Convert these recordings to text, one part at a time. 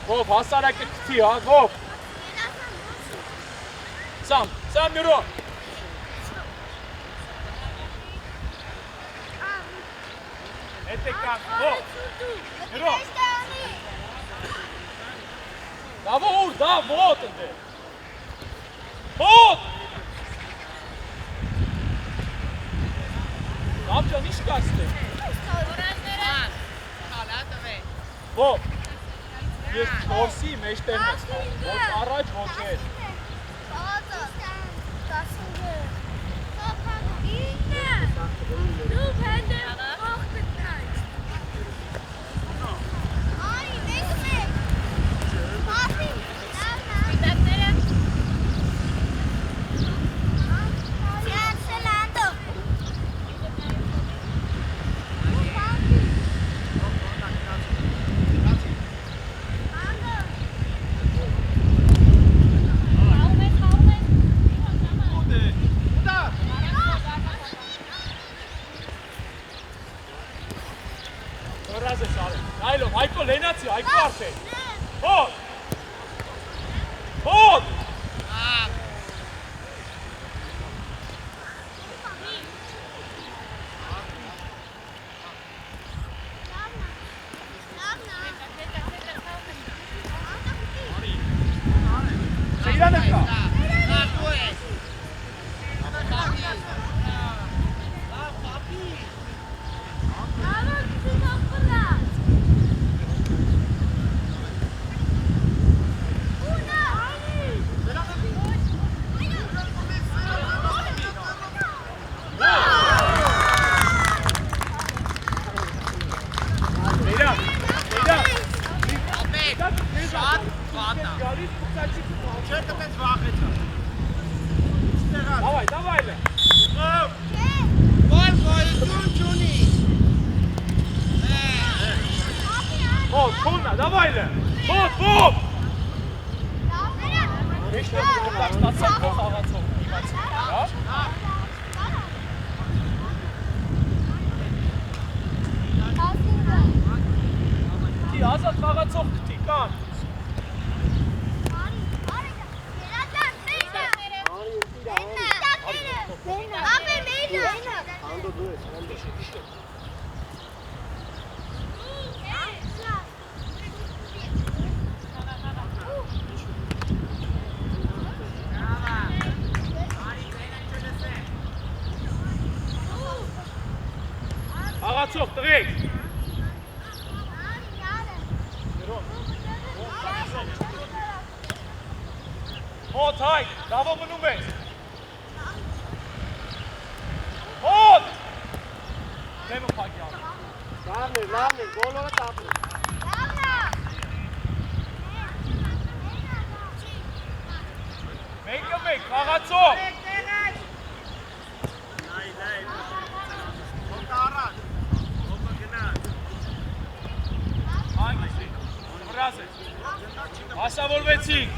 Գով, հասարակ է կթի, հա, գով։ Սամ նյուրո։ Հետ է կան, գով, նյուրո։ Դավո ուր, դա ոտ ընդ է։ Ոտ։ Դավջան, ինչ կաստ է։ Գով։ Ես չորսի մեջտերն ես կան, ոչ առաջ, ոչ հետ։ Ազատ խաղացող կտի կան։ Խաղացող տղեկ։ Հոտ հայք, լավո մնում ես։ Հոտ։ Դեմը պակի աղ։ Լավն է, գոլորը տապն է։ Մեկը մեկ, խաղացող։ Հանգիսի, վրազ ես։ Հասավորվեցիք։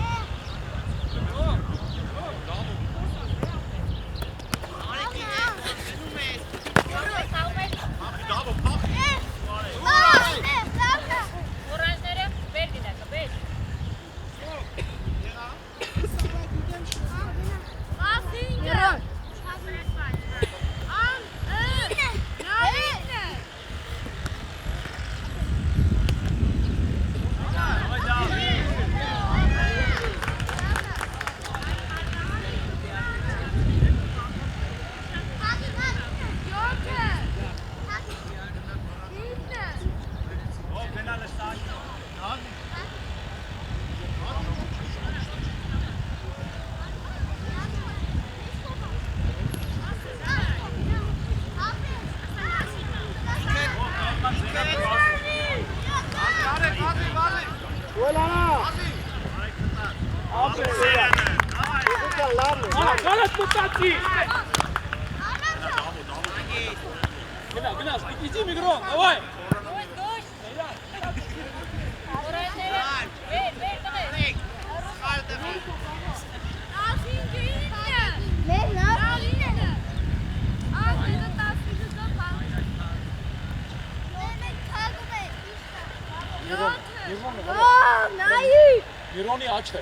Գալաս մտացի։ Գնաս, իդի միգրոն, давай։ Միրոնի աչը։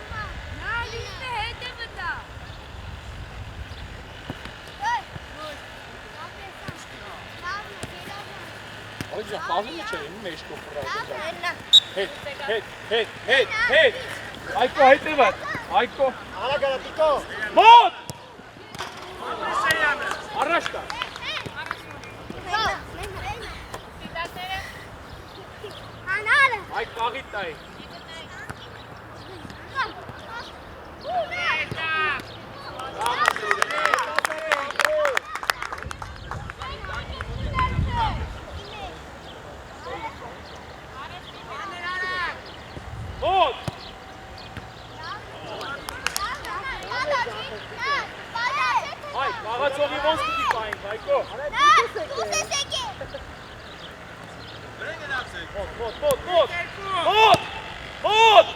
Այժմ խաղում չէ, իմ մեջ կոպրած։ Հետ։ Այկո հետևած, այկո։ Արա գարա տիկո։ Մոտ։ Առաջ կա։ Այկ կաղիտ տայի։ Մոտ։ Այկ, կաղացողի ոնց կտի կայինք, այկո։ Մոտ։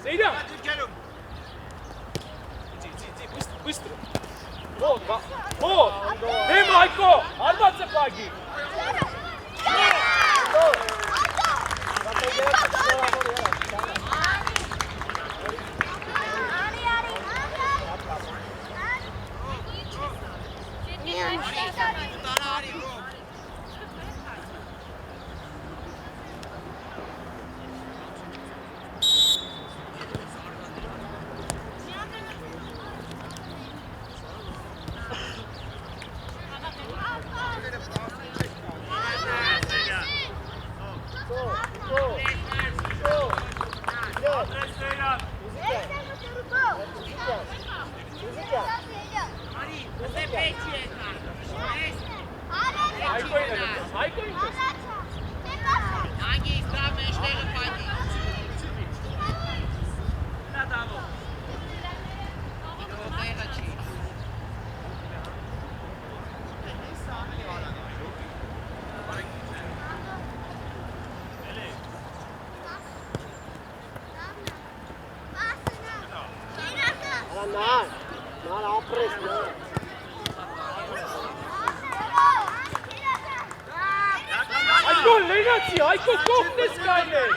Սեյդա։ Բыстро. Вот, вот. Դեմ այկո, արմացը պագի։ Այկո կողմն ես կայնել։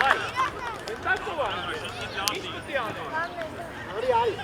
Այ, ընդակով է, ինչ պտի անել։ Արի։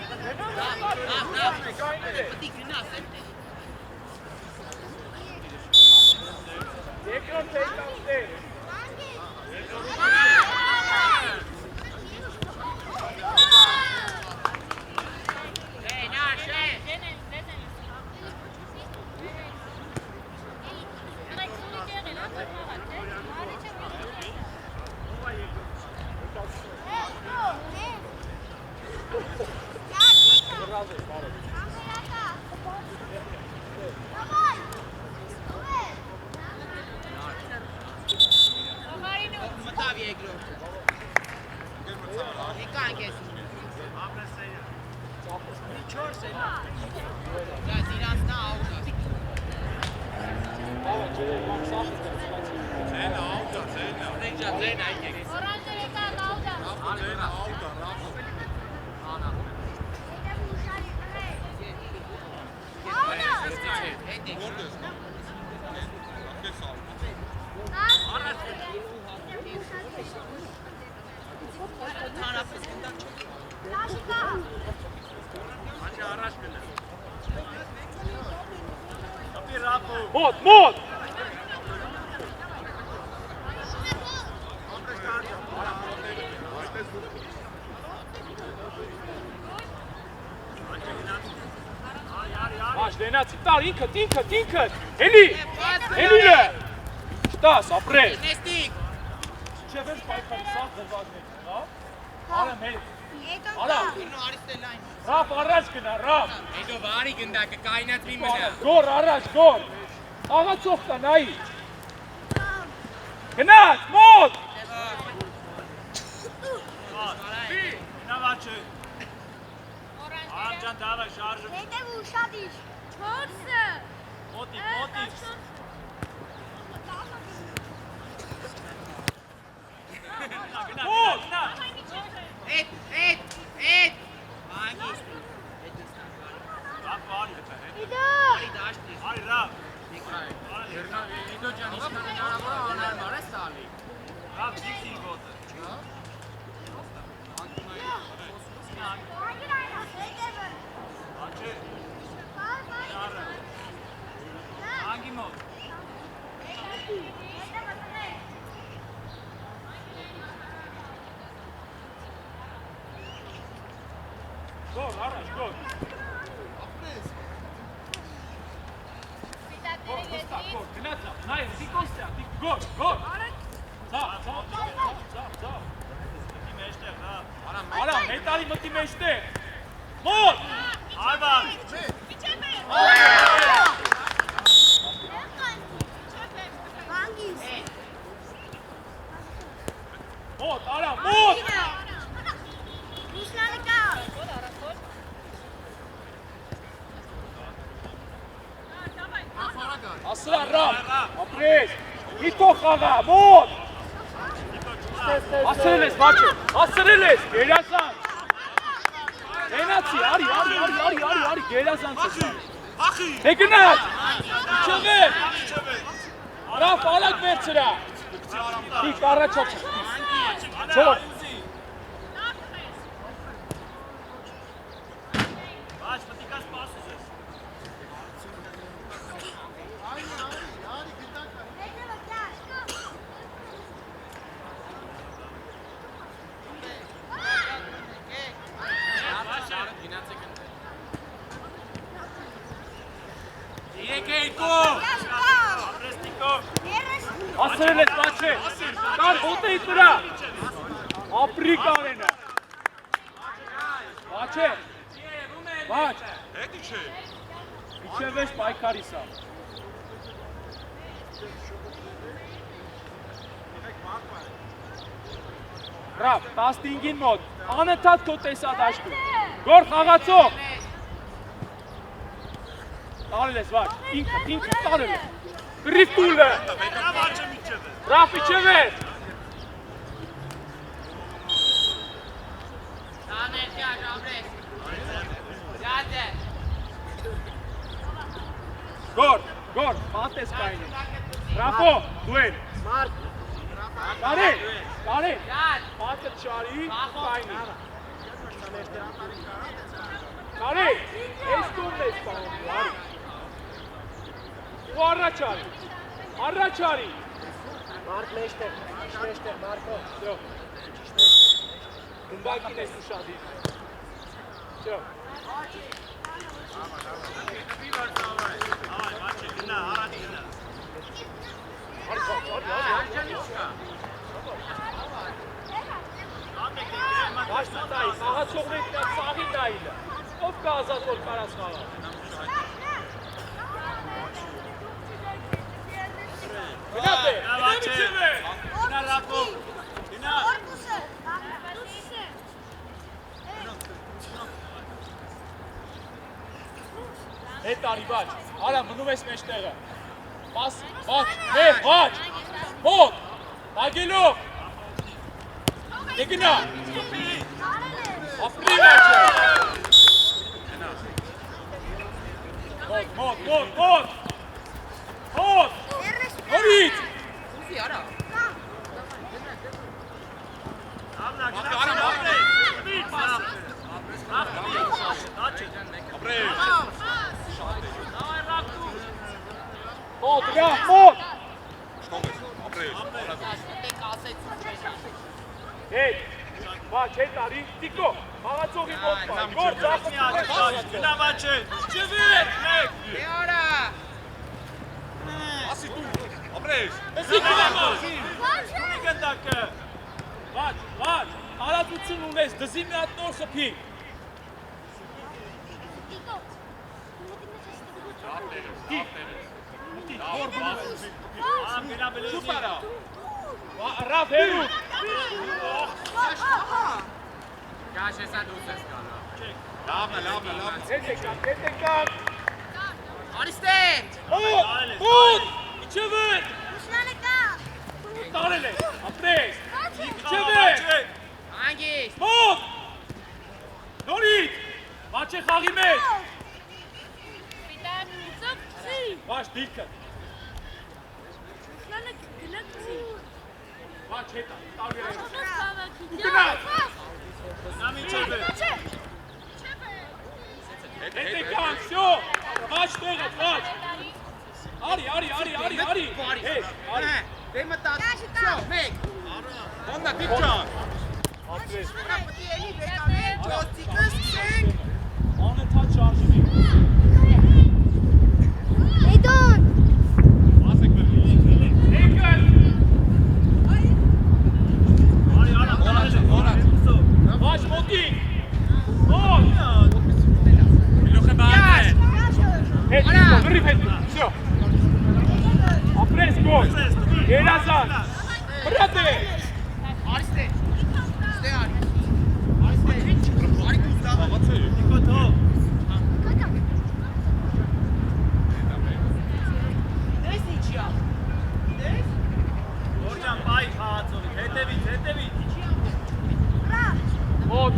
Մոտ! Աշ, դենացի, տար, ինքդ, էլի է, շտաս, ապրես, չէ վեր պայքարի սաղ դրվազնեք, արեմ հետ, արամ, ռապ առաջ գնա, ռապ, Հետո վարի գնդակը կայնացվի մնա։ գոր առաջ, գոր, աղացող կա, նայի, գնաց, մոտ, Նավաչը Արամջան դավա շարժը Հետև ուշադիր Չորսը Մոտիկ մոտ, Էդ Մագիս Ռապ վարի Իդո Արի դաշտի Արի ռապ Հետո ջան ինչքան հնարավոր է անարմար է սալի Ռապ դիքսին գոտը Ագիր այնա Հետևը Աչե Հարը Անգի մոտ Հետևը տնե գոր, առաջ, գոր, գոր, հստակ, գոր, գնացա, նայր, դիկոստյա, գոր, ծավ, Դի մեջտեղ ռապ արամ, հետարի մտի մեջտեղ, մոտ, Արբան Վանգիս մոտ, արամ, մոտ, Ռուսլանը կա ասրա, ռապ, ապրես, իտո խաղա, մոտ, ասրել ես, բաչը, ասրել ես, գերասան, դենացի, արի, գերասան ծեսա, դե գնաց, իչևեր, ռապ, ալակ վերցրա, դիք առաջա չոր, Բաչ պտիկաս պասուս ես Հետևը կա Ապրեստիկով ասրել ես, բաչը, կար ոտեի տրա, ապրի կարենը, բաչը, բաչ, իչև ես պայքարի սա, ռապ, 15-ին մոտ, անընդհատ քո տեսադաշտում, գոր խաղացող, տարել ես, բաչ, ինքը տարել է, կրիվ տուլը, Նավաչը միջև է ռապ, իչև ես, Տաներ ջան ապրես Ջադե գոր, պատես կայնի, ռապո, դու են, Մարկ տարի, Ջան պատը չարի, կայնի, տարի, ես տումն ես պահում, ու առաջարի, Մարկ մեջտեղ Մարկո Всё. Գնդակին ես ուշադիր, Всё. Ավայ, բաչը գնա, առաջ գնա Արի, Աշտուտայի, մաղացողնեք նա սաղի նայիլը։ Ով կա ազատ որ կարաս խաղալ։ Գնաց է, գնամից է վեր։ Գնա Ռակով, գնա։ Կորպուսը, բաղնուսը։ Հետ արի բաչ, արա մնում ես մեջտեղը։ Պաս, բաչ, հետ, բաչ, հոտ, հագելով։ Դեգնա, ապրի բաչը։ Մոտ, նորից։ Ուզի արա։ Ամնա, գնա, ապրե։ Միր, պասը։ Ապրե։ Դավայ Ռակու։ Մոտ, գա, մոտ։ Հետ, բաչ, հետ արի, տիկո, մաղացողի մոտ պար, գոր ձախը Գնա Վաչե։ Չվեր, մեկ։ Դե արա։ Էսի գնամար։ Ունի գնդակը։ Բաչ, հարածություն ունես, դզի մի հատ նոր խփի։ Ամ գնա բլեզի։ Սուպերա։ Ռավ հերու։ Գաշ հեսա դուս ես կանա։ Հետ եկան։ Արիստետ։ Մոտ, իչևեր, Ուսմանը կա։ տարել է, ապրես, Չվեր։ Հանգիստ։ մոտ, նորից, բաչ է խաղի մեջ, բաչ դիրկը, բաչ հետա, տարի է, Նամի չվեր։ հետ եկան, շո, բաչ տեղը, բաչ, արի, հետ, արի, Դեմը տա։ Շո, մեկ։ Ոննա դիպչան։ ապրես, Պտի էլի վեկաներ, ջոստիկս քենք։ անընդհատ շարժվի, Էդոն։ եկան, բաչ մոտի, մոտ, հետ, գրիվ հետ, շո, ապրես գոլ, երազան, բրատ է, Արիստետ։ Ստե արի։ Արիստետ։ Արի դուստա։ Դես իջիա։ Դես։ Որջան պայի խաղացողի, հետևից։ մոտ,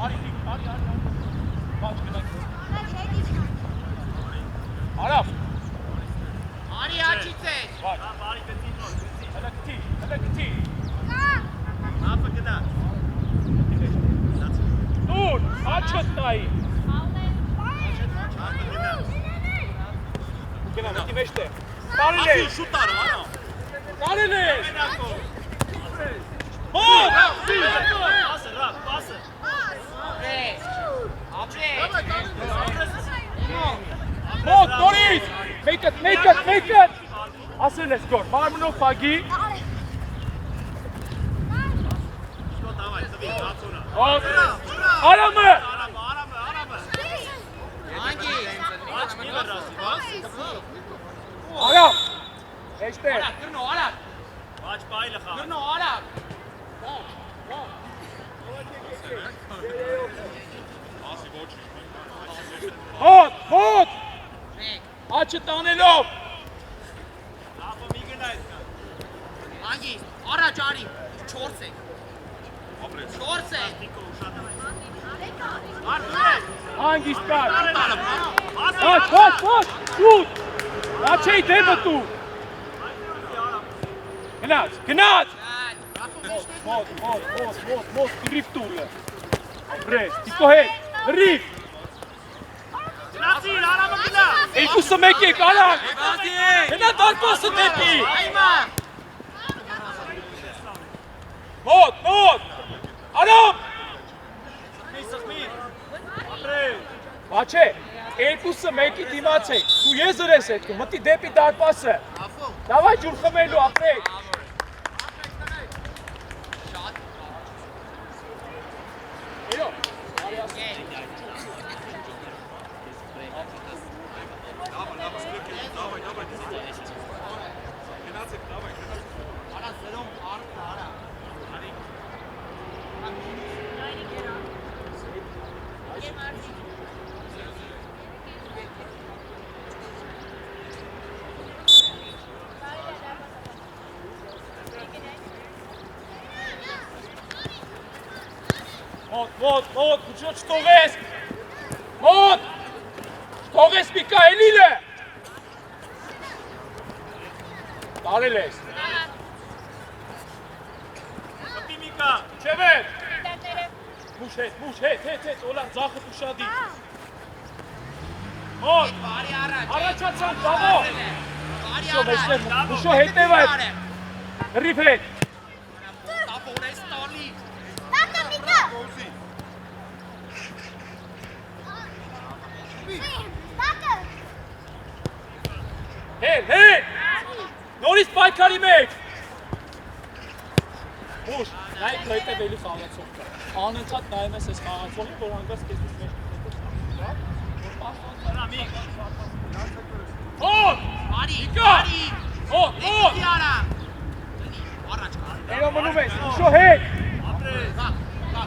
արի, բաչ գնանք, արավ, Արի աչիցես։ բաչ, Բարի գտին նոր, հլը գտի, ապը գնա։ նուր, աչըտ տայի, գնա, մտի մեջտ է, տարել է, տարել է, մոտ, Պասը։ Ապրես։ Ապրես։ մոտ, նորից, մեկըտ, ասել ես գոր, մարմնով պագի, մոտ, արամը, արամ, մեջտ է, Արա, գրնո, արա։ Բաչ պայլը խաղ։ Գրնո, արա։ մոտ, Մեկ։ աչը տանելով, Ապը մի գնա այդքան։ Հանգիստ։ Առաջ արի։ 4 է։ 4 է։ Արդուրե։ հանգիստ կար, Ասը։ բաչ, դուտ, աչեի դեմը դու, գնաց, մոտ, գրիվ տուրը, ապրես, տիկո հետ, գրիվ, Գնացիր, արամը գնա։ երկուսը մեկ եք, արակ, գնա դարպասը դեպի, Այմա։ մոտ, արամ, Սխմիր։ Ապրե։ բաչ է, երկուսը մեկի դիմաց եք, դու եզր ես հետքում, մտի դեպի դարպասը, դավայ ջուր խմելու, ապրեք, Մոտ, փուչո չթողես։ Մոտ։ Չթողես Միկա, էլիլ է։ Տարել ես։ Մտի Միկա։ Չևեր։ Մուշ հետ, օլան ձախը ուշադի։ Մոտ։ Բարի առաջ։ Առաջացան, բավո։ Բարի Շո առաջ։ մեջտեղ, մուշո հետև այդ։ Հրիվ հետ։ Տապորես տալի։ Տակը Միկա։ Տակը։ Հետ։ Նորից պայքարի մեջ։ Մուշ, նայք հետևելի խաղացող կա։ Անընդհատ նայում ես այս խաղացողին, որ հանգած կեսից մեջ Հոտ! Բարի, Միկա! բարի։ Հոտ! Էդի արա։ Առաջ կա։ Էրո մնում ես, ուշո հետ! Կա։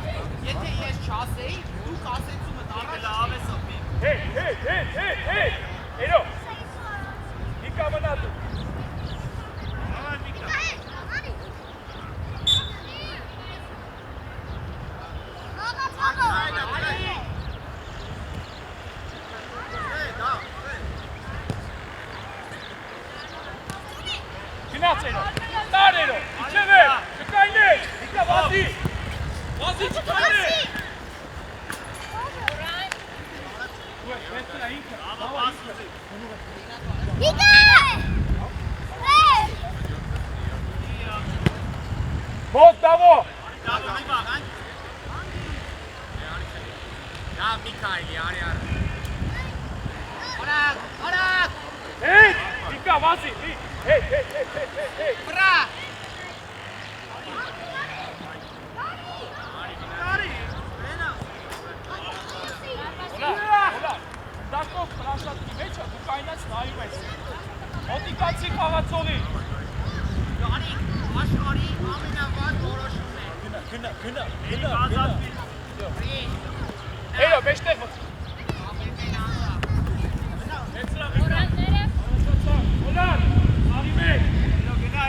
Եթե ես չասեի, դու կասեցումը տարել լավ է սպի։ Հետ! Էրո! Միկա մնա դու։ Գնաց Էրո, տար Էրո, իջևեր, չկայներ, Միկա վազի, չկայներ։ Դու ես վեցնա ինքը, բավա ինքը։ Միկա։ Մոտ դավո։ Դա Միկայելի, արի։ Արագ։ Հետ, Միկա վազի, հետ։ Բրա։ Օլա, դակով պրաշատքի մեջ է, դու կայնած նայում ես։ Մոտիկացի խաղացողի։ Արի, աշխարհի ամենավատ որոշումն է։ Գնա։ Էրո, մեջտեղ մտ։ Օլան, արի մեջ։ Գնա,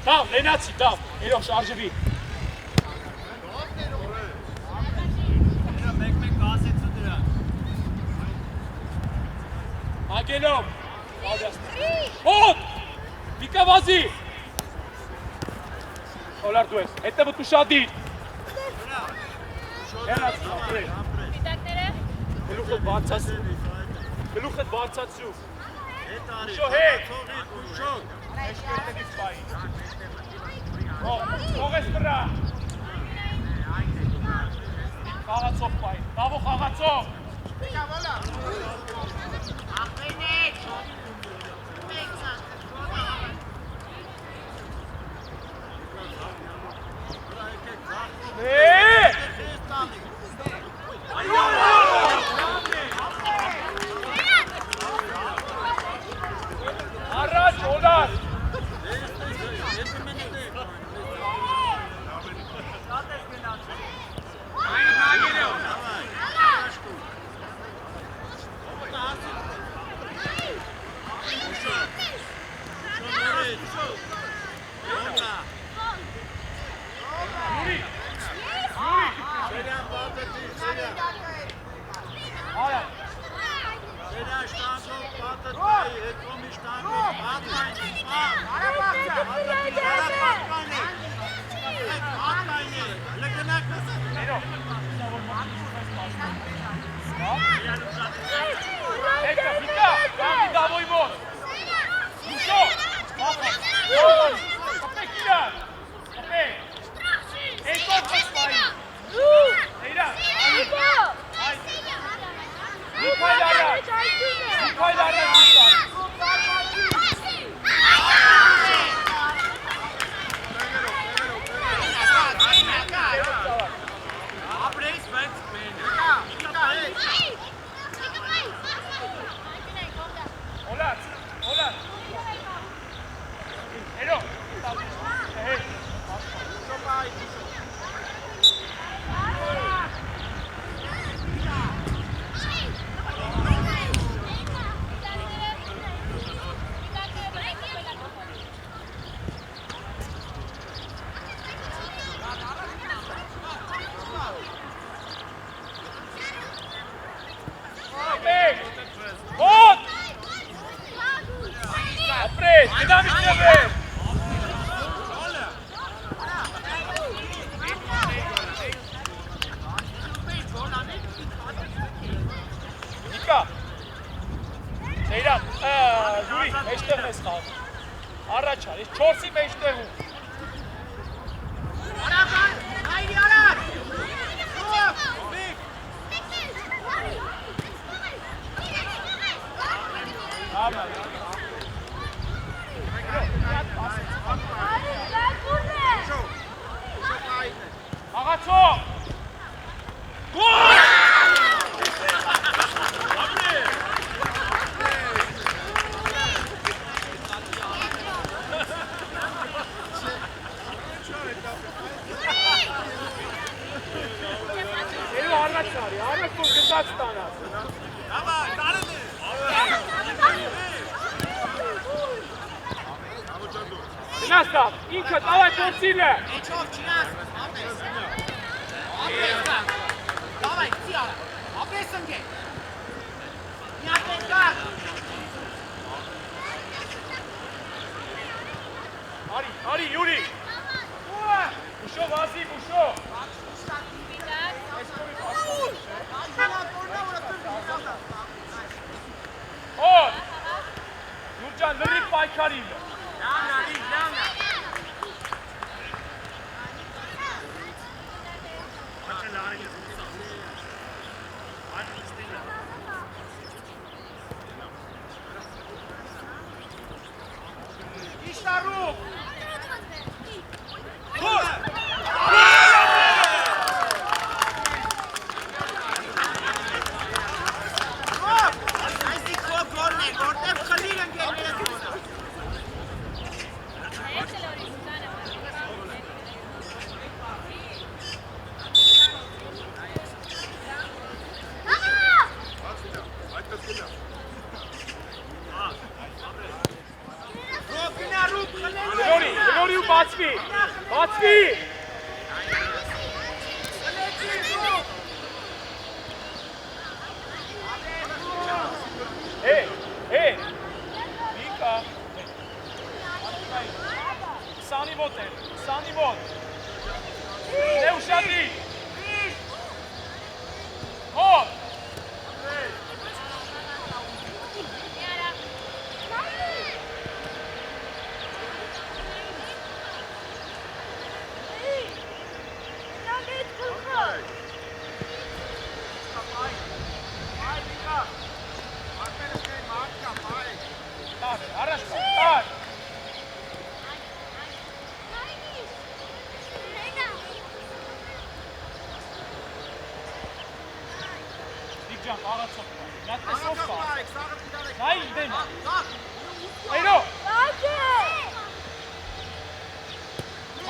Դավ, լենացի, դավ, Էրո, շարժվի։ մեկ կասեցու դրան։ Ագելով, հոտ, Միկա վազի։ Օլար դու ես, հետևը դու շադիր։ Հերացի, ապրել։ Գլուխդ բարձացու։ Ուշո հետ։ Մեջտեղից բայի։ Թողես վրա։ Խաղացող բայի, դավո խաղացող։ Առաջ, Օլար։ մեջտեղն ես խաղում։ Առաջ ար, ես 4-ի մեջտեղում։ Արագ, հայրի արագ։ Համա։ Աղացո։ Գոլ! Արագ որ գնաց տանաս։ Давай, կարելի։ Գնաց տան, ինքը տավայ փորձիլը։ Էջով չնաս, ապես։ Ապես կա։ Դավայ, ծի արա։ Ապես ընկե։ Մի ապես կա։ Արի, Յուրի։ Ուշո, վազի, ուշո։ Հոտ, Յուրջան, լրիկ պայքարի։ Լավնա։ Իշտարու։ Լորի ու բացվի։ Վիկա։ Սանի մոտ է, սանի մոտ։ Դե ուշադրի։ Հոտ։ Առաջ տար։ Դիգջան, աղացով կա։ Նատեսով կա։ Նայ դեմ։ Այրո։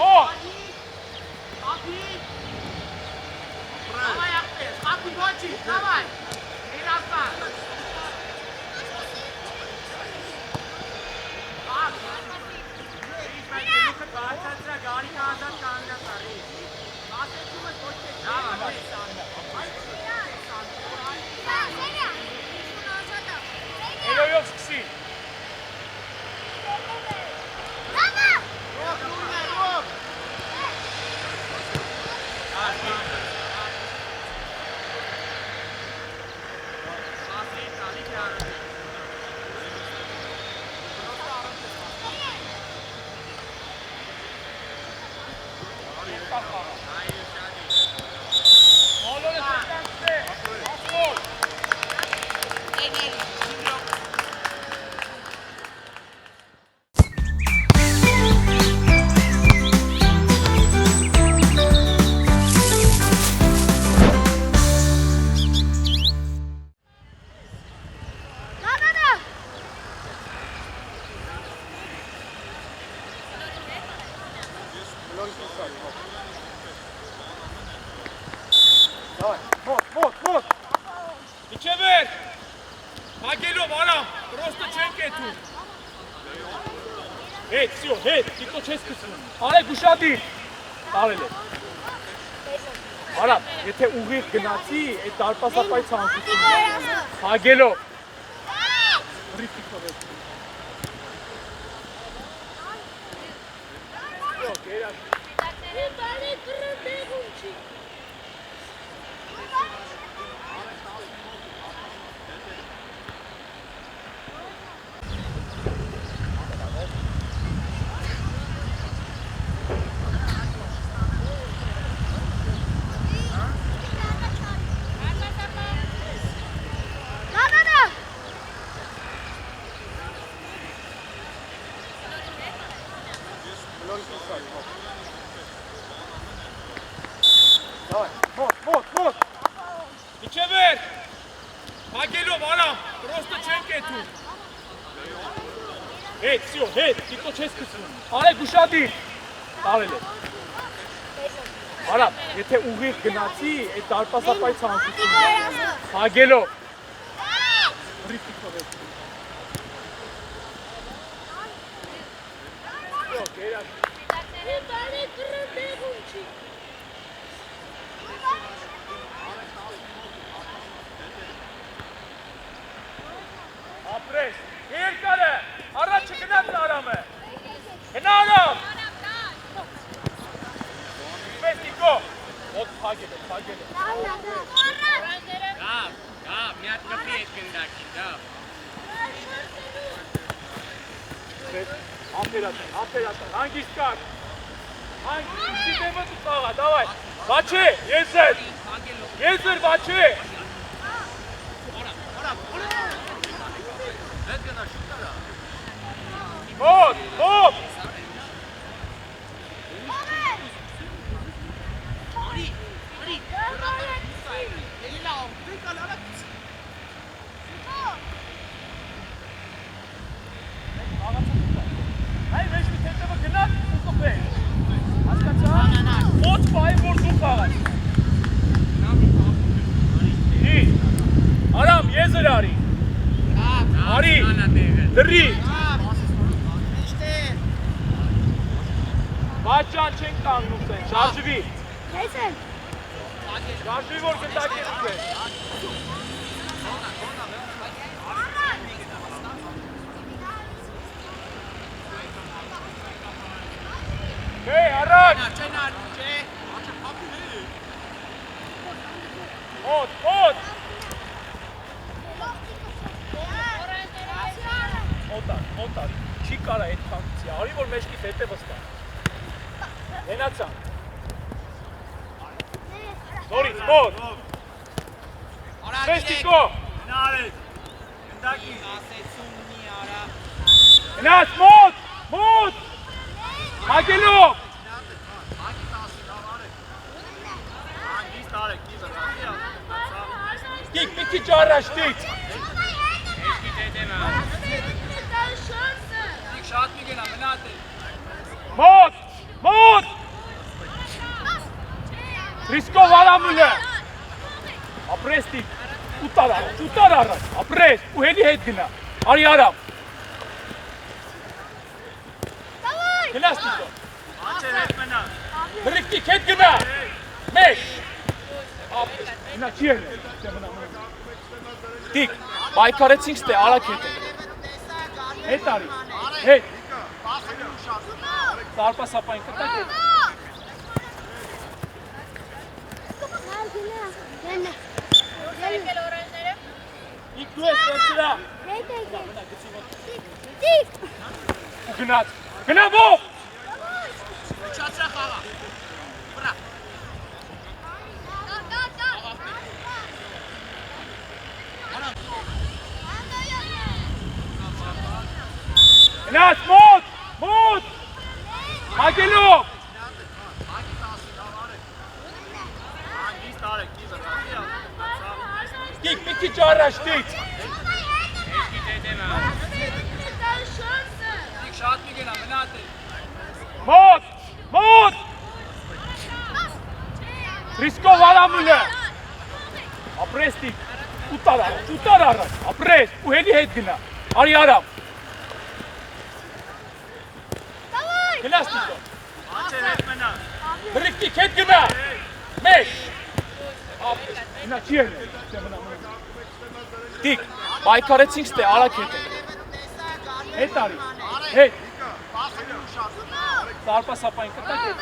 Հոտ։ Давай, Ахмед, спокуй, дочи, давай. И раздан. Էլոյով սկսի։ Մոտ։ Իջևեր։ Հագելով արամ, պրոստը չեն կետում։ Հետ, սյո, հետ, դիկո չես կսվում։ Արեք ուշադիր։ Տարել է։ Արամ, եթե ուղիղ գնացի, այդ դարպասապայ ցանկություն։ Հագելով։ Ռիփիկով է։ Սյո, գերաշ։ Հագելով, Արամ, պրոստը չեն կետում։ Հետ, սյո, հետ, դիտո չես կսվում։ Արեք ուշադիր։ Տարել է։ Արամ, եթե ուղիղ գնացի, այդ դարպասապայի ցանկություն։ Հագելով։ Ռիփիկով է։ Սյո, գերակ։ Ապրես, երկար է, առաջը գնաց Արամը, գնա Արամ, պես Նիկո, ոտ պագել է, Գավ, մի հատ կպի էտ գնդակին, գավ։ Ապերատան, հանգիստ կար, հանգիստ դեմը դու տաղա, դավայ, բաչի, եզր, բաչի, Մոտ, մոտ! Այ վեշ մի թետևը գնաք, ու կպեք։ Հասկացա? Մոտ պայի, որ դու խաղաս։ Արամ, եզր արի։ Արի, դրի։ Բաճան չենք կանգնում տեն, շարժվի։ Շարժվի, որ գնդակի ուկեն։ Հեյ, առաջ։ Մոտ, մոտ։ Մոտար, չի կարա այդ խանգցի, արի որ մեջքից հետևս կա։ Հենացան։ Նորից, մոտ։ Պես Նիկո։ Նարեկ, գնդակի։ Հենաց, մոտ, մոտ։ Հագելով։ Հանգիստ արեք, կիզր, Կիկ, մի քիչ առաջ, դիչ։ շատ մի գնա, մնատ է։ Մոտ, մոտ։ Ռիսկով Արամուլը։ Ապրես դիչ, ուտար առաջ, ապրես, ու հելի հետ գնա, արի Արամ։ Գնաս Նիկո։ Աչեր հետ մնա։ Դրիկտիկ հետ գնա, մեկ։ Գնա չի էլ է, դիք, բայկարեցինք ստե, արակ հետ է։ Հետ արի, հետ։ Սարպասապային կտակ հետ։ Իք դու ես վերցրա։ Ու գնաց, գնա ով։ Չացրա խաղա։ Վրա։ Գնաց, մոտ, մոտ։ Հագելով։ Հանգիստ արեք, կիզր, Կիկ, մի քիչ առաջ, դիչ։ շատ մի գնա, մնատ է։ Մոտ, մոտ։ Ռիսկով Արամուլը։ Ապրես դիչ, ուտար առաջ, ապրես, ու հելի հետ գնա, արի Արամ։ Գնաս Նիկո։ Աչեր հետ մնա։ Դրիկտիկ հետ գնա, մեկ։ Գնա չի էլ է, դիք, բայկարեցինք ստե, արակ հետ է։ Հետ արի, հետ։ Սարպասապային կտակ հետ։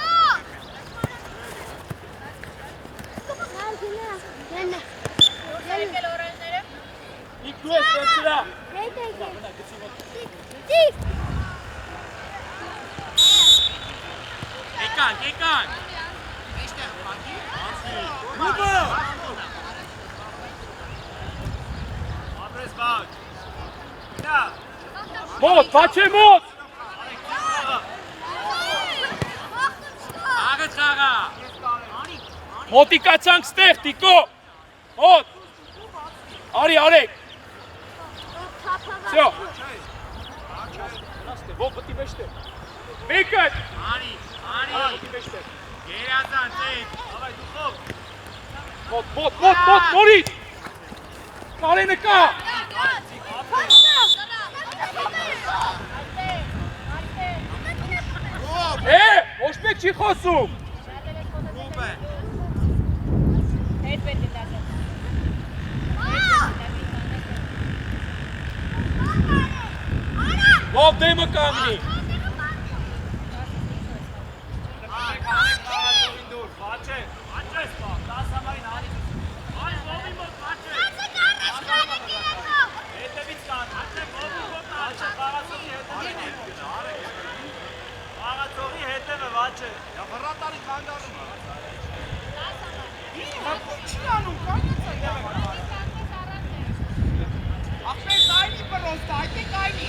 Իք դու ես վերցրա։ Եկան։ Ապրես բաչ։ Գնա։ Մոտ, բաչե մոտ։ Աղետ խաղա։ Մոտիկացանք ստեղ, Տիկո։ Մոտ։ Արի, արեք։ Всё. Ո՞վ պիտի մեջտեղ։ Մեկը։ Անի, անի։ Պիտի մեջտեղ։ Գերազան, ծեյդ, ավայ դուխով։ Մոտ, նորից։ Կարենը կա։ Ոչ մեկ չի խոսում։ Ով դեմը կանգնի։ Վաչե, վաչես պա, 10 համարին անի։ Այ ովի մոտ վաչե։ Հետևից կան, վաչե, ովի մոտ վաչե, խաղացողի հետևը։ Խաղացողի հետևը վաչե։ Հռատարի կանգանում է։ Չի անում, կանգնած է։ Ախպեր կայնի պրոստ, այդ է կայնի։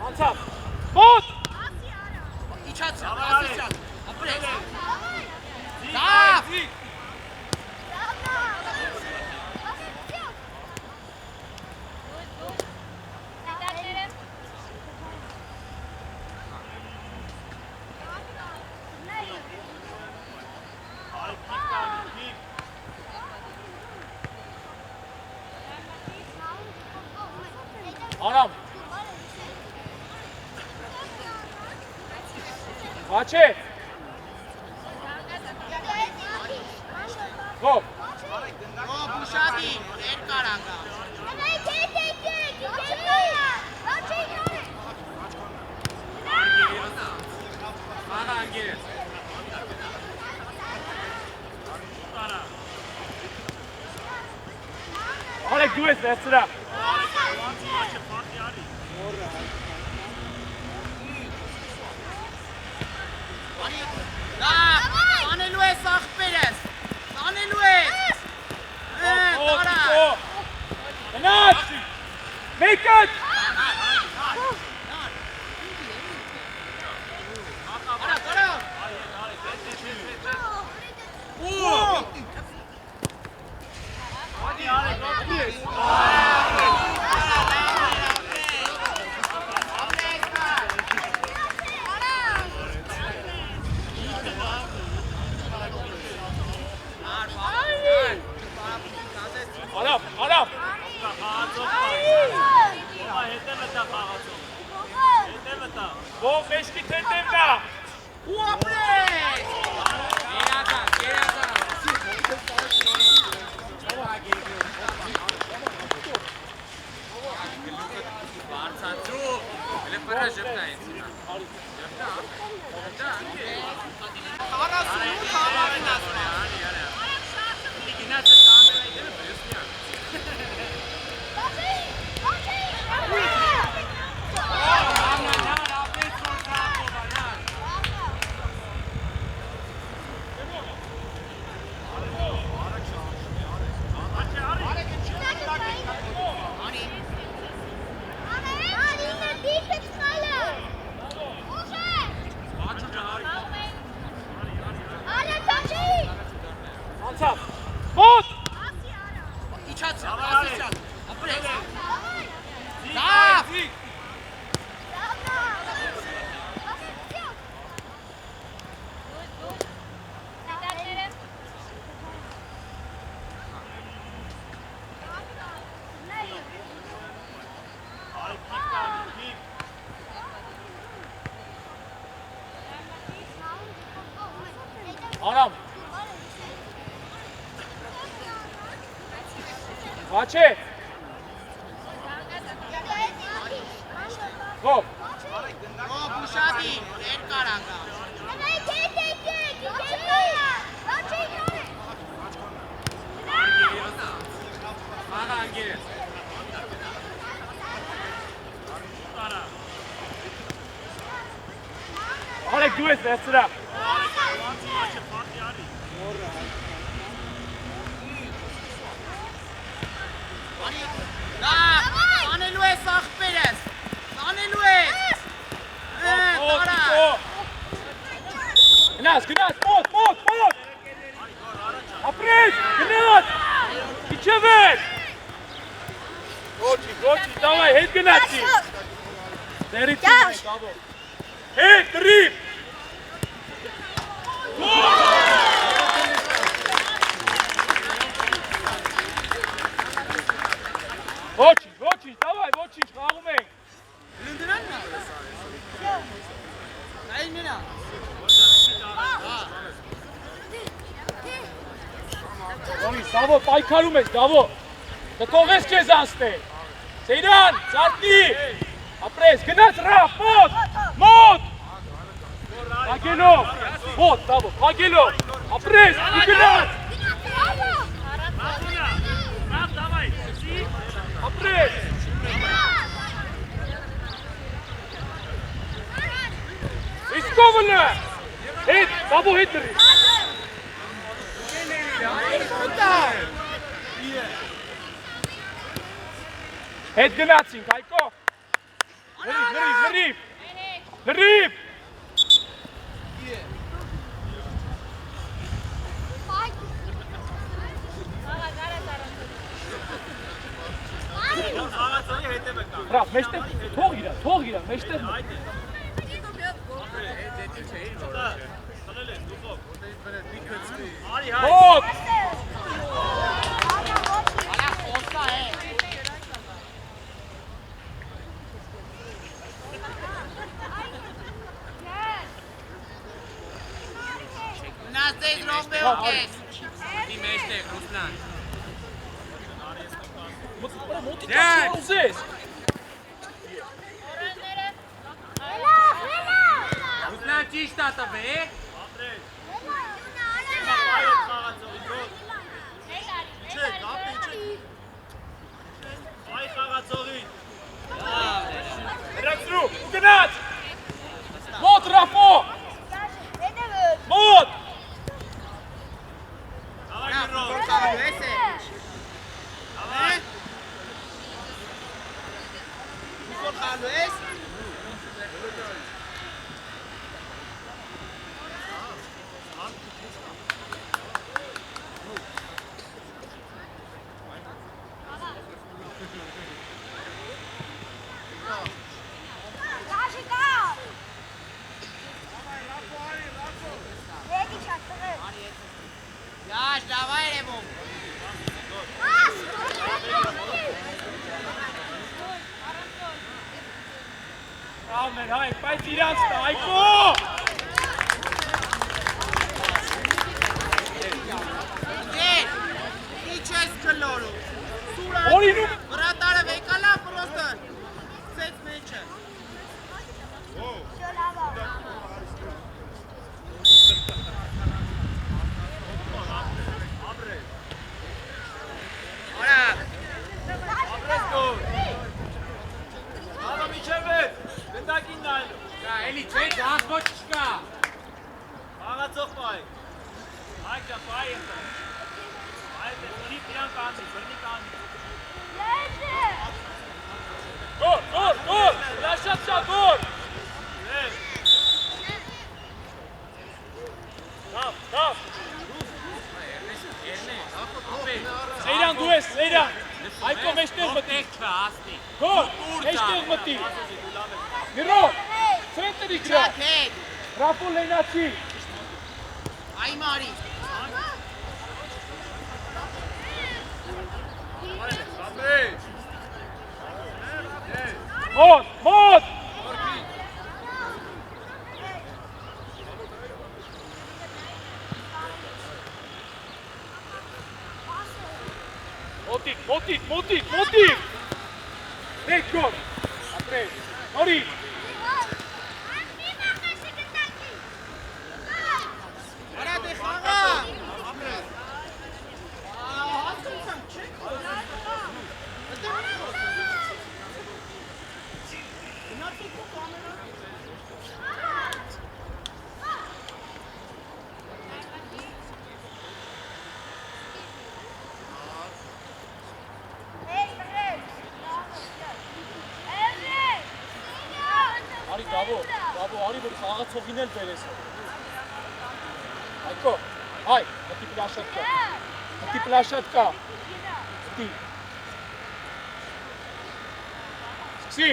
Անցավ։ Մոտ։ Իջացա, ասիցան։ Ապրես։ Լավ։ Արամ։ Վաչե։ Ո՞վ։ Բուշադի, դեր կարակա։ Աղա անգերես։ Արեք դու ես վերցրա։ Անելու ես աղպերես, անելու ես։ Տարա։ Գնաց։ Մեկը։ Արա, տարա։ Անի, արեք, ովի ես։ Բաչե։ Հոպ։ Ո բուշադի, երկար անգա։ Աղա անգիրես։ Արեք դու ես վերցրա։ Դա, անելու ես աղբերես, անելու ես։ Տարա։ Գնաց, մոտ։ Ապրես, գնաց։ Իջը վեր։ Ոչի, դավայ, հետ գնացի։ Ձերից ինք, դավո։ Հետ, դրիպ։ Ոչինչ, դավայ, ոչինչ, խաղում ենք։ Լնդրանն է։ Այլ նրա։ Դավի, Սավո, պայքարում ես, Դավո։ Դկողես կեզ անստել։ Սեյրան, ծարտնի։ Ապրես, գնաց ռավ, մոտ։ Հագելով, մոտ, Դավո, հագելով։ Ապրես, ու գնաց։ Ապրես։ Իսկովնը։ Հետ, Դավո, հետ դրի։ Հետ գնացինք, Հայկո։ Հրիվ։ Ռավ, մեջտեղ, թող իրա, մեջտեղ։ Հոտ։ Ալա խոսա է։ Նազդեզ ռոմբեով կես։ Դի մեջտեղ, Ռուսլան։ Մոտի կացի ուզես։ Ռուսլան ճիշտ ատավ է։ Այ խաղացողին։ Հրացրու, ու գնաց։ Մոտ, Ռաֆո։ Մոտ։ Կորտալու ես է։ Կորտալու ես։ Yaş, davay Remo. Ամեն, հայ, բայց իրանց տա, Հայկո։ Դեր, իչ ես կլորու։ Օրինում։ Վրատարը վեկալա պրոստը։ Սեց մեջը։ Արա։ Ալա միջև է, գնդակին նայլու։ Դա էլի չէ, դաս ոչ չկա։ Աղացող պայ։ Հայք ճա պայ եմ տա։ Այդ է բրի իրան կանցի, բրնի կանցի։ Գոր, լաշատ շա, գոր։ Կավ։ Սեյրան դու ես, Սեյրան։ Հայկո մեջտեղ մտի։ Գոր, մեջտեղ մտի։ Միրո, սենտրի կրա։ Չատ հետ։ Ռապո լենացի։ Այ մարի։ Մոտ։ Մոտիկ։ Հետ գոլ։ Ապրես։ Նորից։ Արա դե խաղա։ Հասցնեմ, չէ՞։ Գնացի քո կամերա։ Արի դավո, արի որ խաղացողին էլ բերես։ Այկո, հայ, մտի պլաշատկա։ Մտի։ Սկսի։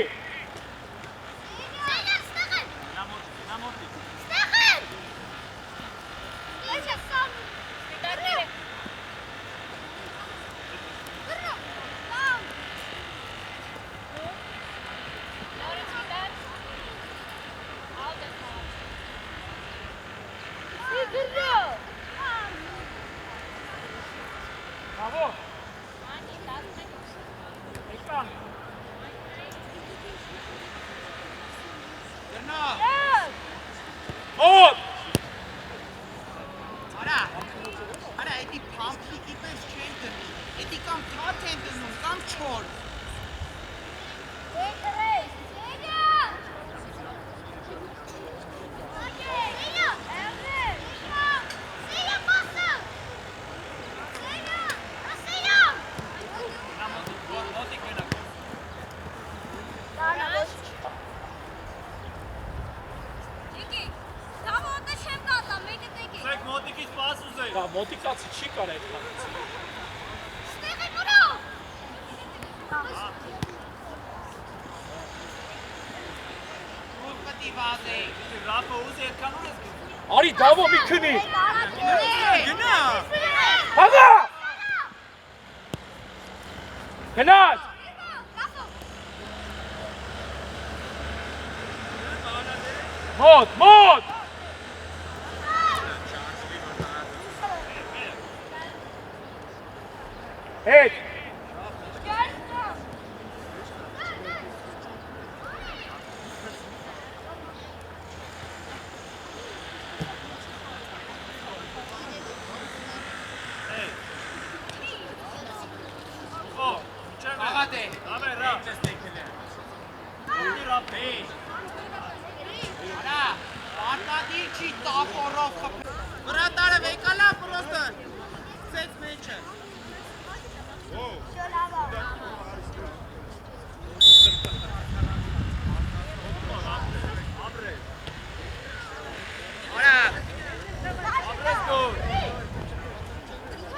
Bravo. Ekran. Գնա։ Մոտ։ Արա, էդի պամփլիկի պես չեն դնում, էդի կամ թաթ են դնում, կամ չոր։ Մոտիկից պաս ուզեի։ Դա մոտիկացի չի կարա այդ խաղացի։ Ու պետք է վազեի։ Ռափը ուզի այդքան ուր ես գնում։ Արի դավո մի քնի։ Գնա։ Հագա։ Գնաց։ Մոտ։ Հետ։ Աղա դե։ Ամե ռափ։ Ուզի ռափ։ Արա, արտադիր չի տապորով խփ։ Վրատարը վեկալա պրոստը։ Սեց մեջը։ Արա, Ապրես գոլ։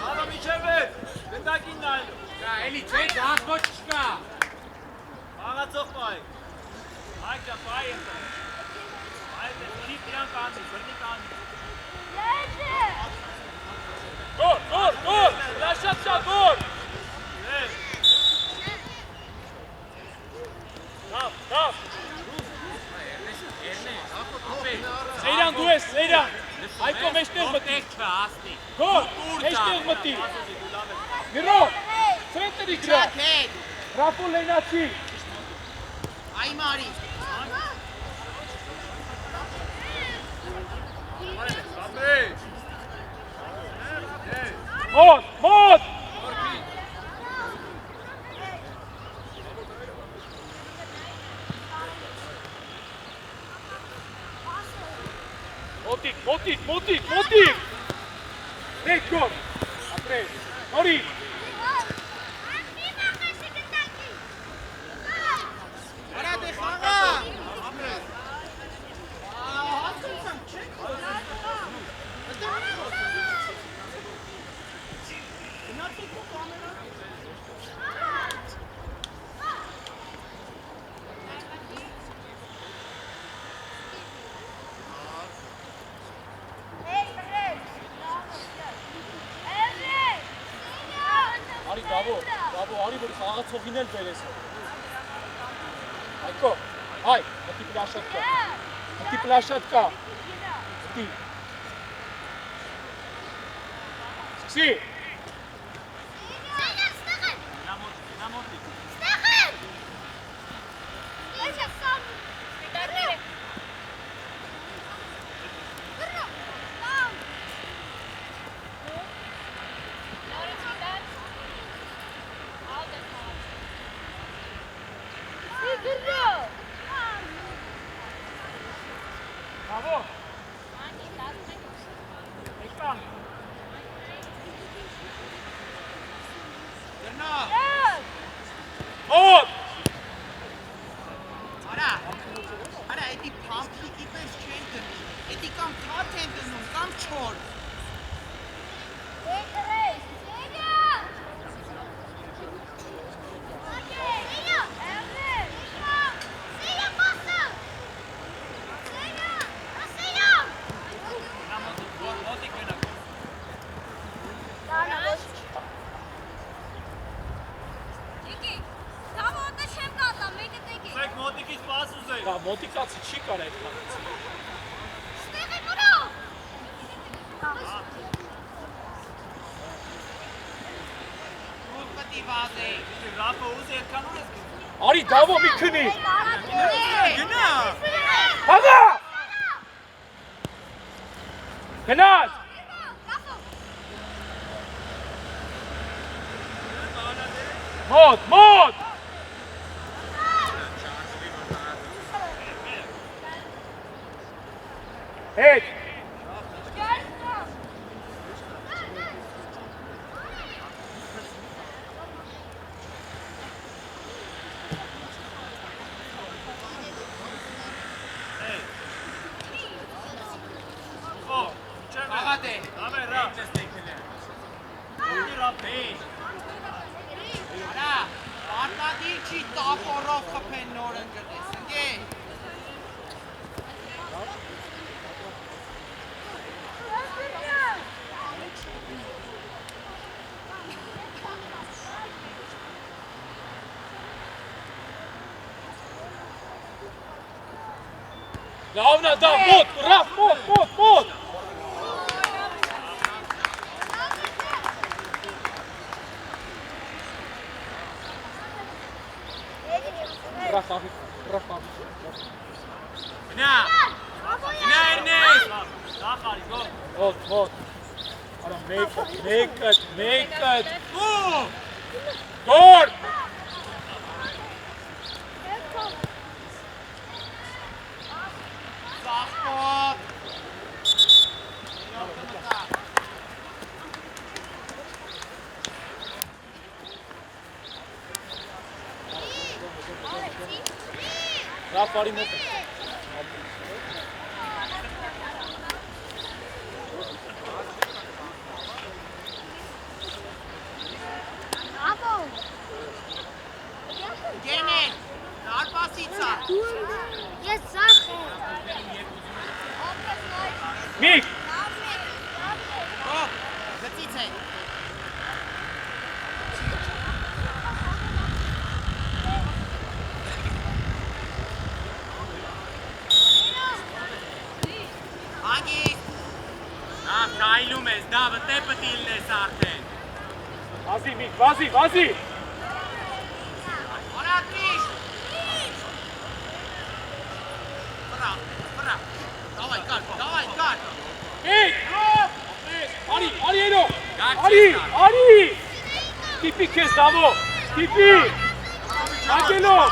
Ալա միջև է։ Գնդակին նայելու։ էլի չէ, դաս ոչ չկա։ Աղացող պայ։ Այք ջան, պայ եմ տա։ Այդ է բնի իրան կանցի, բնի կանցի։ Գոլ։ Պլաշատկա գոլ։ Դավ։ Սեյրան դու ես, Սեյրան։ Այկո մեջտեղ մտի։ Գոլ, մեջտեղ մտի։ Միրո, սենտրի գրա։ Հետ, Ռապու լենացի։ այ մարի։ Մոտ։ Մոտիկ։ Հետ գոլ։ Ապրես։ Նորից։ Արա դե խաղա։ Հասցնեմ, չէ՞։ Գնացի քո կամերա։ Արի դավո, արի որ խաղացողին էլ բերես։ Այկո, հայ, մտի պլաշատկա։ Մտի։ Սկսի։ եղավ, մոտիկացի չի կար այդ խաղից։ Ստեղի մուրո։ Ո՞վ պետք է վազի։ Ռաֆը ուզի այդքան ուր ես գնում։ Արի դավո մի քնի։ Գնա։ Հագա։ Գնաց։ Մոտ։ Հետ։ Աղադ է։ Ամե ռաֆ։ Ուզի ռաֆ։ Արա, արտադիր չի տապորով խփեն նոր ընկրտես, ընկե։ Լավնա դա մոտ, ռաֆ մոտ։ Ռաֆ։ Գնա։ Գնա Էրնես։ Նախ արի, գո։ Մոտ։ Արա մեկը։ Ու։ Գոր։ Սախպոտ։ Ռաֆ արի մոտ։ Գենեն, դարպասիցա։ Ես սախ եմ։ Միք։ Ո, գծից է։ Ագի։ Նախ կայլում ես, դա վտե պտիլն ես արդեն։ Վազի միք, վազի։ Արա տրիշ։ Վրա։ Դավայ, կար։ Միք։ Արի երո։ Գաք Արի։ Տիպի քեզ դավո։ Տիպի։ Ագելով։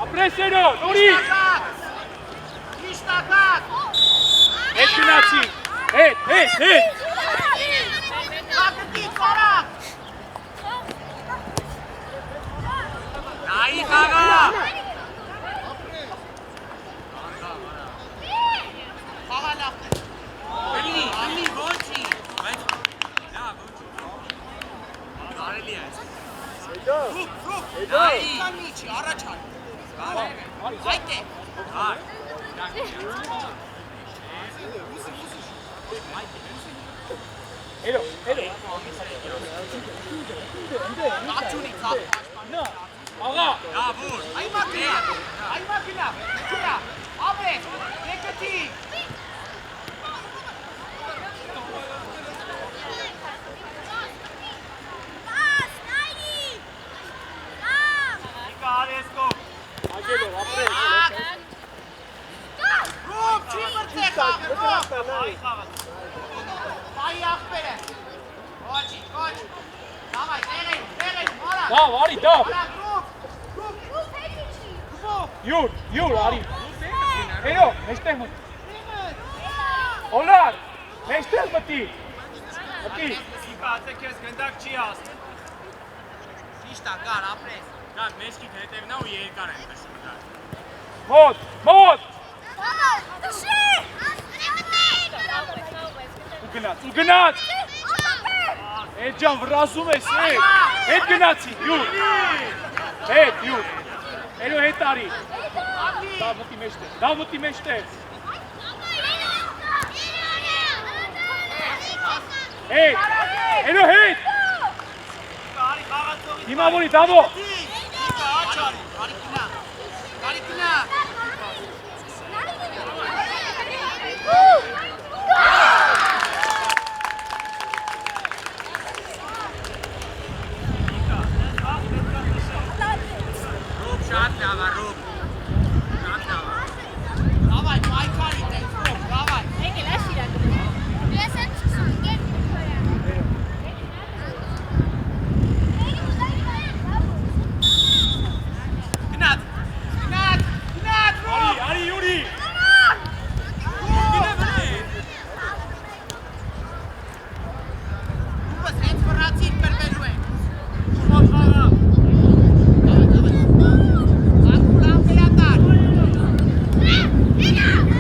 Ապրեսերո, նորից։ Իշտակակ։ Հետ գնացի։ Հետ։ Կակտի խորակ։ Նայի խաղա։ Խաղա լավ է։ Բլի, ոչի։ Բայց, նա ոչի։ Կարելի է։ Ռուք։ Նայի։ Կան միջի, առաջան։ Այդ է։ Հար։ Էլո։ Աղջունի կապ։ Նա, աղա։ Լավուր։ Այմա գնա։ Ապրես, եկտի։ Իկա արեսկո։ Ագելով, ապրես։ Ռուք, չի մրտե խաղը, ռուք։ Այ խաղա։ Պայի աղբեր է։ Ոչ։ Դավայ, տեղին, արա։ Դավ, արի, դավ։ Արա, ռուք։ Յուր, արի։ Էլո, մեջտեղ մոտ։ Օլար, մեջտեղ մտի։ Մտի։ Սիկա, ատե քեզ գնդակ չի ասում։ Ճիշտ է, կար, ապրես։ Գակ, մեջքիդ հետևն է ու երկար են նշում դա։ Մոտ, մոտ։ Ու գնաց։ Էդ ջան, վրազում ես, հետ գնացի, յուր։ Հետ, յուր։ Էլո հետ արի։ Դա մտի մեջտեղ։ Հետ, էլո հետ։ Արի խաղացողի։ Հիմա որի, դավո։ Սիկա, աչ արի։ Կարիկինա, կարիկինա։ Ռոբ շատ լավ է, Ռոբ։ Շատ լավ է։ Դավայ, պայքարի տես, Ռոբ, դավայ։ Գնաց, գնաց, գնաց, Ռոբ։ Արի, յուրի։ Ուղս հենց վրացին բրվելու են։ Ուրմա խաղա։ Դավայ, դավայ։ Ակուլան վերատար։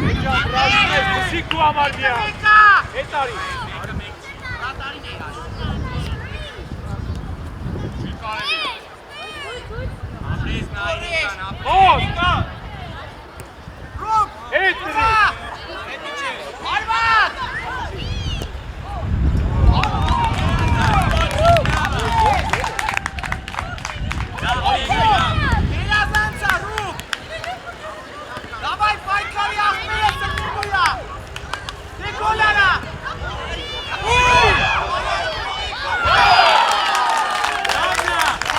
Էդ ջան, վրազում ես, մսիկ դու համար միա։ Մեկա։ Հետ արի։ Վրատարին է հաշ։ Չի կարելի։ Ապրես նայրի կան, ապրես։ Մոտ։ Ռոբ, Հետ տրի։ Հետի չէ։ արվատ։ Երազանցա, Ռոբ։ Դավայ, պայքարի աղմերը սրնիմույա։ Դե գոլարա։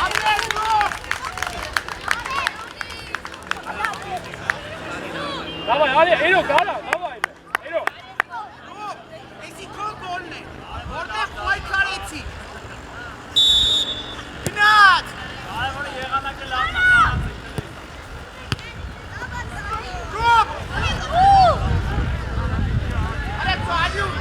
Ապրես, Ռոբ։ Դավայ, արի, էլո, գարա, դավայ, էլո։ Ռոբ, էսի քո գոլն է, որտեղ պայքարեցի։ Գնաց։ Կարևորը եղանակը լավն է, խաղացեք։ Ռոբ։ Արա ծալյու։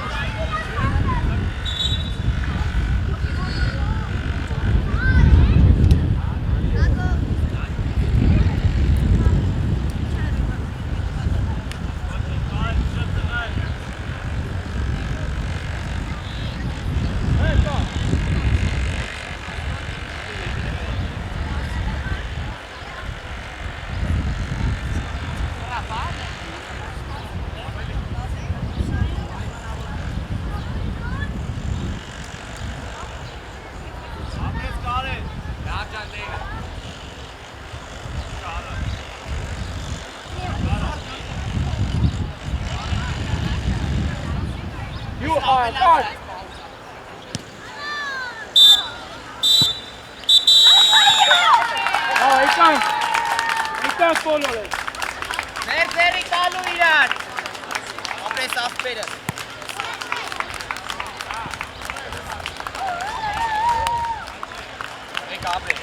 Ապրես կարել։ Լավ ջան դեգա։ You are God. Եկան բոլորը։ Ձերի տալու իրար։ Ապրես ասպերը։ Եկա ապրես։